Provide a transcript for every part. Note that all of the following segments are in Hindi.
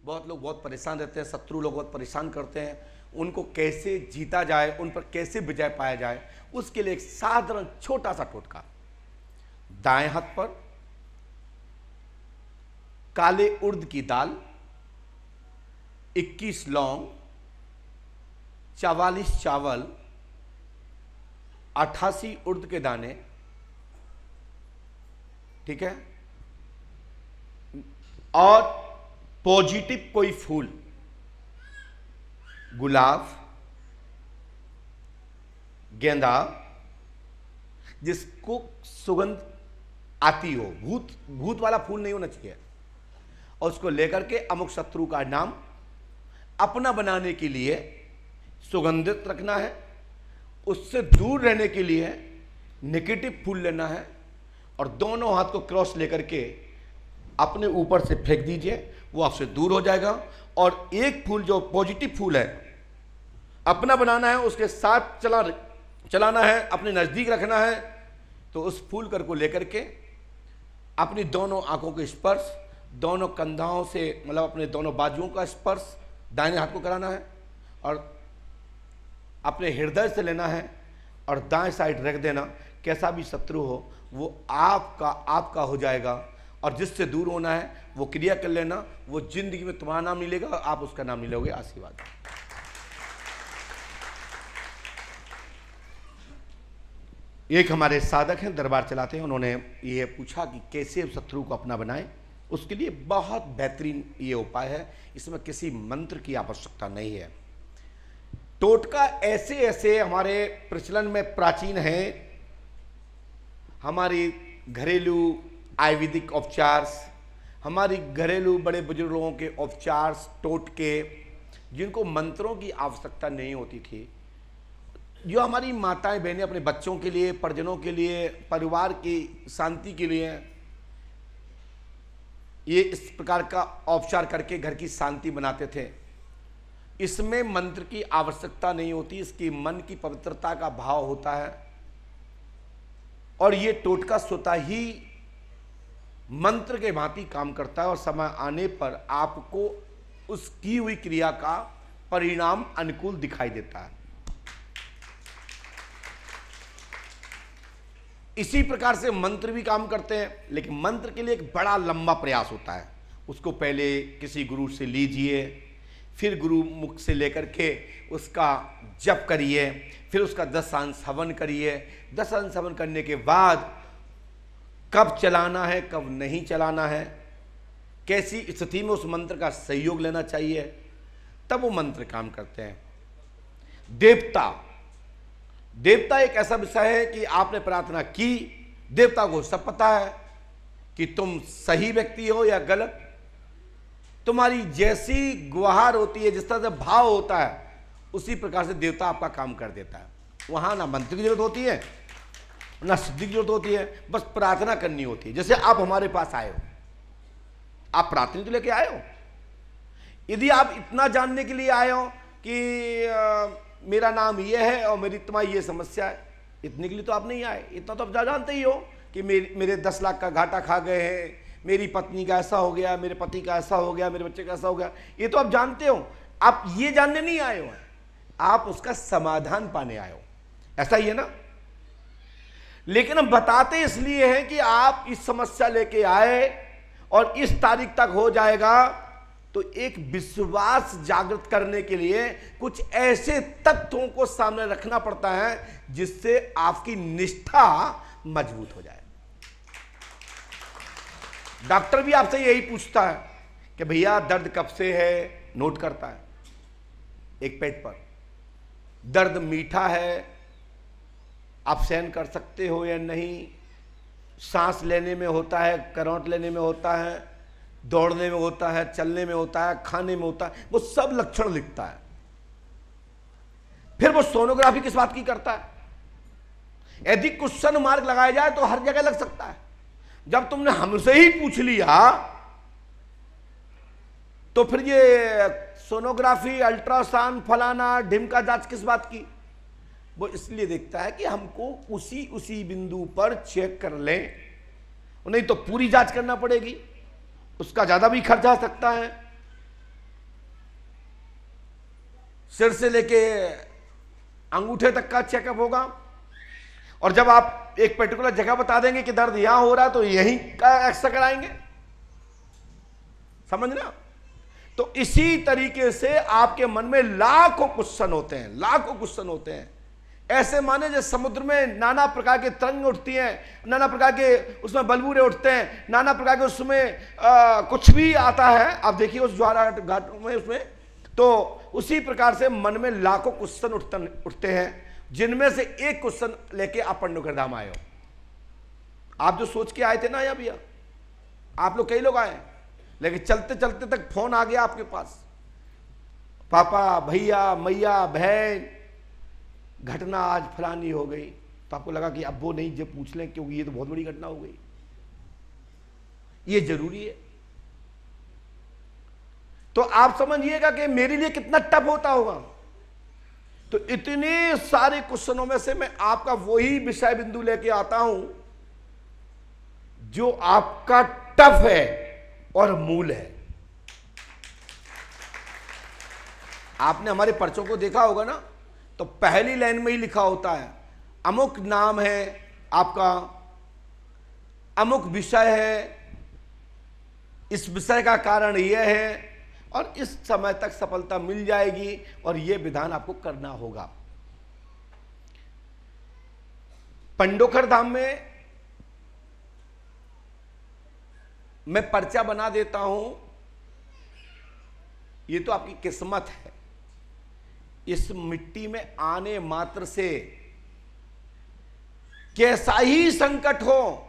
बहुत लोग बहुत परेशान रहते हैं, शत्रु लोग बहुत परेशान करते हैं, उनको कैसे जीता जाए, उन पर कैसे विजय पाया जाए, उसके लिए एक साधारण छोटा सा टोटका। दाएं हाथ पर काले उड़द की दाल, 21 लौंग, 44 चावल, 88 उड़द के दाने, ठीक है, और पॉजिटिव कोई फूल, गुलाब, गेंदा, जिसको सुगंध आती हो, भूत वाला फूल नहीं होना चाहिए, और उसको लेकर के अमुक शत्रु का नाम अपना बनाने के लिए सुगंधित रखना है, उससे दूर रहने के लिए नेगेटिव फूल लेना है, और दोनों हाथ को क्रॉस लेकर के अपने ऊपर से फेंक दीजिए, वो आपसे दूर हो जाएगा। और एक फूल जो पॉजिटिव फूल है अपना बनाना है, उसके साथ चलाना है, अपने नजदीक रखना है। तो उस फूल कर को लेकर के अपनी दोनों आंखों के स्पर्श, दोनों कंधाओं से मतलब अपने दोनों बाजुओं का स्पर्श दाहिने हाथ को कराना है, और अपने हृदय से लेना है और दाएं साइड रख देना। कैसा भी शत्रु हो वो आपका हो जाएगा, और जिससे दूर होना है वो क्रिया कर लेना, वो जिंदगी में तुम्हारा नाम नहीं लेगा, आप उसका नाम नहीं लोगे। आशीर्वाद। एक हमारे साधक हैं, दरबार चलाते हैं, उन्होंने ये पूछा कि कैसे शत्रु को अपना बनाएं। उसके लिए बहुत बेहतरीन ये उपाय है, इसमें किसी मंत्र की आवश्यकता नहीं है। टोटका ऐसे ऐसे हमारे प्रचलन में प्राचीन हैं, हमारी घरेलू आयुर्वेदिक उपचार, हमारी घरेलू बड़े बुजुर्गों के उपचार, टोटके, जिनको मंत्रों की आवश्यकता नहीं होती थी, जो हमारी माताएं बहनें अपने बच्चों के लिए, परिजनों के लिए, परिवार की शांति के लिए ये इस प्रकार का उपचार करके घर की शांति बनाते थे। इसमें मंत्र की आवश्यकता नहीं होती, इसकी मन की पवित्रता का भाव होता है, और ये टोटका स्वतः ही मंत्र के भांति काम करता है, और समय आने पर आपको उस की हुई क्रिया का परिणाम अनुकूल दिखाई देता है। इसी प्रकार से मंत्र भी काम करते हैं, लेकिन मंत्र के लिए एक बड़ा लंबा प्रयास होता है। उसको पहले किसी गुरु से लीजिए, फिर गुरु मुख से लेकर के उसका जप करिए, फिर उसका 10 अंश हवन करिए। 10 अंश हवन करने के बाद कब चलाना है, कब नहीं चलाना है, कैसी स्थिति में उस मंत्र का सहयोग लेना चाहिए, तब वो मंत्र काम करते हैं। देवता एक ऐसा विषय है कि आपने प्रार्थना की, देवता को सब पता है कि तुम सही व्यक्ति हो या गलत। तुम्हारी जैसी गुहार होती है, जिस तरह से भाव होता है, उसी प्रकार से देवता आपका काम कर देता है। वहां ना मंत्र की जरूरत होती है, ना सिद्धि की जरूरत होती है, बस प्रार्थना करनी होती है। जैसे आप हमारे पास आए हो, आप प्रार्थना तो लेके आए हो। यदि आप इतना जानने के लिए आए हो कि मेरा नाम ये है और मेरी तुम्हारी ये समस्या है, इतने के लिए तो आप नहीं आए। इतना तो आप जानते ही हो कि मेरे 10 लाख का घाटा खा गए हैं, मेरी पत्नी का ऐसा हो गया, मेरे पति का ऐसा हो गया, मेरे बच्चे का ऐसा हो गया, ये तो आप जानते हो। आप ये जानने नहीं आए हो, आप उसका समाधान पाने आए हो, ऐसा ही है ना। लेकिन हम बताते इसलिए हैं कि आप इस समस्या लेके आए और इस तारीख तक हो जाएगा, तो एक विश्वास जागृत करने के लिए कुछ ऐसे तथ्यों को सामने रखना पड़ता है जिससे आपकी निष्ठा मजबूत हो जाए। डॉक्टर भी आपसे यही पूछता है कि भैया दर्द कब से है, नोट करता है एक पेज पर, दर्द मीठा है, आप सहन कर सकते हो या नहीं, सांस लेने में होता है, करंट लेने में होता है, दौड़ने में होता है, चलने में होता है, खाने में होता है, वो सब लक्षण लिखता है। फिर वो सोनोग्राफी किस बात की करता है? यदि क्वेश्चन मार्क लगाया जाए तो हर जगह लग सकता है। जब तुमने हमसे ही पूछ लिया तो फिर ये सोनोग्राफी, अल्ट्रासाउंड, फलाना ढिमका जांच किस बात की? वो इसलिए देखता है कि हमको उसी बिंदु पर चेक कर लें, नहीं तो पूरी जांच करना पड़ेगी, उसका ज्यादा भी खर्च आ सकता है। सिर से लेके अंगूठे तक का चेकअप होगा, और जब आप एक पर्टिकुलर जगह बता देंगे कि दर्द यहां हो रहा है तो यहीं का एक्सरे कराएंगे, समझ रहे हो? तो इसी तरीके से आपके मन में लाखों क्वेश्चन होते हैं, लाखों क्वेश्चन होते हैं। ऐसे माने जैसे समुद्र में नाना प्रकार के तरंग उठती हैं, नाना प्रकार के उसमें बलबूरे उठते हैं, नाना प्रकार के उसमें कुछ भी आता है, आप देखिए उस ज्वाला घाटों में उसमें, तो उसी प्रकार से मन में लाखों क्वेश्चन उठते हैं, जिनमें से एक क्वेश्चन लेके आप पंडोकर धाम आए हो। आप जो सोच के आए थे ना, या भैया आप लोग, कई लोग आए, लेकिन चलते चलते तक फोन आ गया आपके पास, पापा, भैया, मैया, बहन, घटना आज फलानी हो गई, तो आपको लगा कि अब वो नहीं, जब पूछ लें, क्योंकि ये तो बहुत बड़ी घटना हो गई, ये जरूरी है। तो आप समझिएगा कि मेरे लिए कितना टफ होता होगा। तो इतने सारे क्वेश्चनों में से मैं आपका वही विषय बिंदु लेके आता हूं जो आपका टफ है और मूल है। आपने हमारे पर्चों को देखा होगा ना, तो पहली लाइन में ही लिखा होता है अमुक नाम है आपका, अमुक विषय है, इस विषय का कारण यह है, और इस समय तक सफलता मिल जाएगी, और यह विधान आपको करना होगा। पंडोखर धाम में मैं पर्चा बना देता हूं, यह तो आपकी किस्मत है। इस मिट्टी में आने मात्र से कैसा ही संकट हो,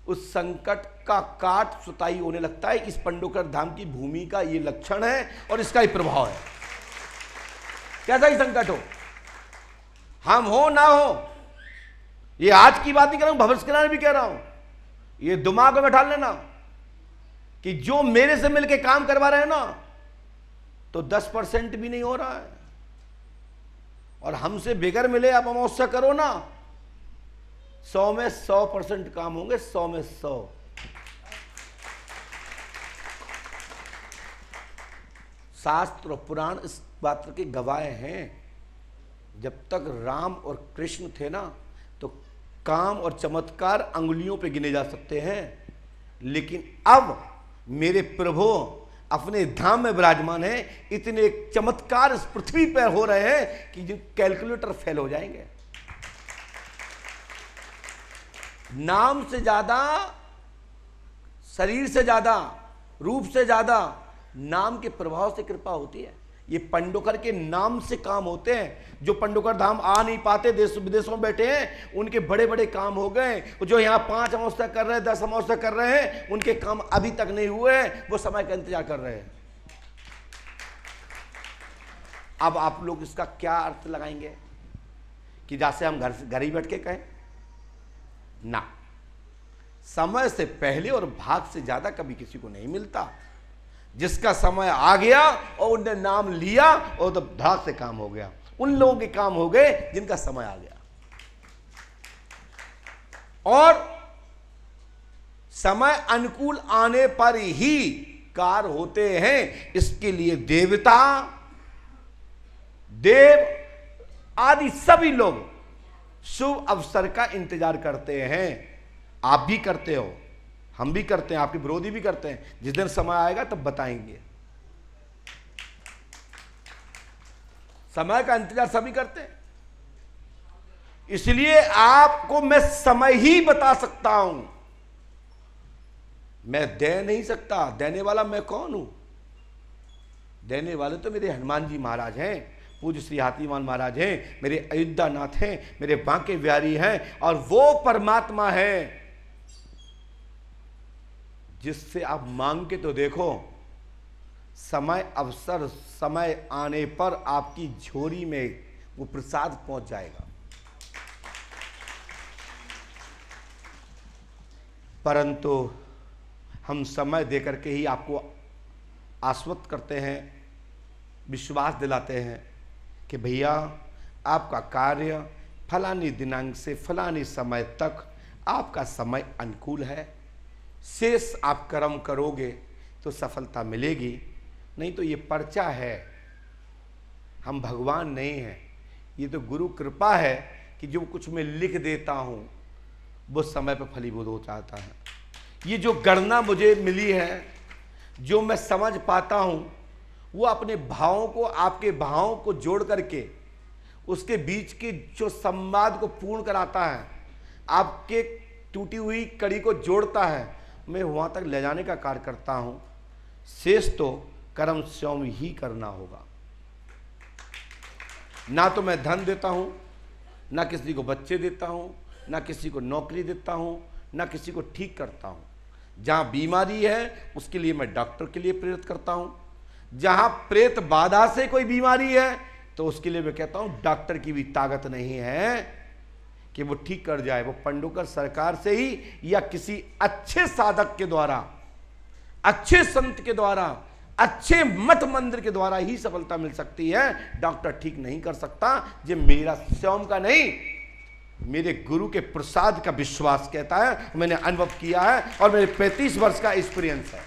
उस संकट का काट सुताई होने लगता है। इस पंडोकर धाम की भूमि का ये लक्षण है और इसका ही प्रभाव है। कैसा ही संकट हो, हम हो ना हो, ये आज की बात नहीं कर रहा हूं, भविष्य के लिए भी कह रहा हूं, ये दिमाग में बैठा लेना कि जो मेरे से मिलके काम करवा रहे हैं ना, तो 10% भी नहीं हो रहा है, और हमसे बेगर मिले आप अमावस्या करो ना, 100 में 100% काम होंगे, 100 में 100। शास्त्र और पुराण इस बात के गवाह हैं। जब तक राम और कृष्ण थे ना, तो काम और चमत्कार अंगुलियों पे गिने जा सकते हैं, लेकिन अब मेरे प्रभु अपने धाम में विराजमान है, इतने चमत्कार इस पृथ्वी पर हो रहे हैं कि जो कैलकुलेटर फेल हो जाएंगे। नाम से ज्यादा, शरीर से ज्यादा, रूप से ज्यादा नाम के प्रभाव से कृपा होती है। ये पंडोकर के नाम से काम होते हैं। जो पंडोकर धाम आ नहीं पाते, देश विदेशों में बैठे हैं, उनके बड़े बड़े काम हो गए। जो यहाँ 5 अमावस्या कर रहे हैं, 10 अमावस्या कर रहे हैं, उनके काम अभी तक नहीं हुए हैं, वो समय का इंतजार कर रहे हैं। अब आप लोग इसका क्या अर्थ लगाएंगे कि जैसे हम घर ही बैठ के कहें ना, समय से पहले और भाग से ज्यादा कभी किसी को नहीं मिलता। जिसका समय आ गया और उनने नाम लिया और तो धाक से काम हो गया। उन लोगों के काम हो गए जिनका समय आ गया। और समय अनुकूल आने पर ही कार्य होते हैं। इसके लिए देवता, देव आदि सभी लोग शुभ अवसर का इंतजार करते हैं। आप भी करते हो, हम भी करते हैं, आपके विरोधी भी करते हैं। जिस दिन समय आएगा तब बताएंगे। समय का इंतजार सभी करते हैं। इसलिए आपको मैं समय ही बता सकता हूं, मैं दे नहीं सकता। देने वाला मैं कौन हूं? देने वाले तो मेरे हनुमान जी महाराज हैं, पूज्य श्री हाथीमान महाराज हैं, मेरे अयोध्या नाथ हैं, मेरे बांके बिहारी हैं, और वो परमात्मा है जिससे आप मांग के तो देखो। समय अवसर, समय आने पर आपकी झोली में वो प्रसाद पहुंच जाएगा। परंतु हम समय देकर के ही आपको आश्वस्त करते हैं, विश्वास दिलाते हैं कि भैया आपका कार्य फलानी दिनांक से फलानी समय तक आपका समय अनुकूल है। शेष आप कर्म करोगे तो सफलता मिलेगी, नहीं तो ये पर्चा है। हम भगवान नहीं हैं, ये तो गुरु कृपा है कि जो कुछ मैं लिख देता हूँ वो समय पर फलीभूत हो जाता है। ये जो गणना मुझे मिली है, जो मैं समझ पाता हूँ, वो अपने भावों को, आपके भावों को जोड़ करके उसके बीच के जो संवाद को पूर्ण कराता है, आपके टूटी हुई कड़ी को जोड़ता है, मैं वहाँ तक ले जाने का कार्य करता हूँ। शेष तो कर्म स्वयं ही करना होगा। ना तो मैं धन देता हूँ, ना किसी को बच्चे देता हूँ, ना किसी को नौकरी देता हूँ, ना किसी को ठीक करता हूँ। जहाँ बीमारी है उसके लिए मैं डॉक्टर के लिए प्रेरित करता हूँ। जहाँ प्रेत बाधा से कोई बीमारी है तो उसके लिए मैं कहता हूँ डॉक्टर की भी ताकत नहीं है कि वो ठीक कर जाए। वो पंडोकर सरकार से ही या किसी अच्छे साधक के द्वारा, अच्छे संत के द्वारा, अच्छे मत मंदिर के द्वारा ही सफलता मिल सकती है। डॉक्टर ठीक नहीं कर सकता। ये मेरा स्वयं का नहीं, मेरे गुरु के प्रसाद का विश्वास कहता है। मैंने अनुभव किया है और मेरे 35 वर्ष का एक्सपीरियंस है।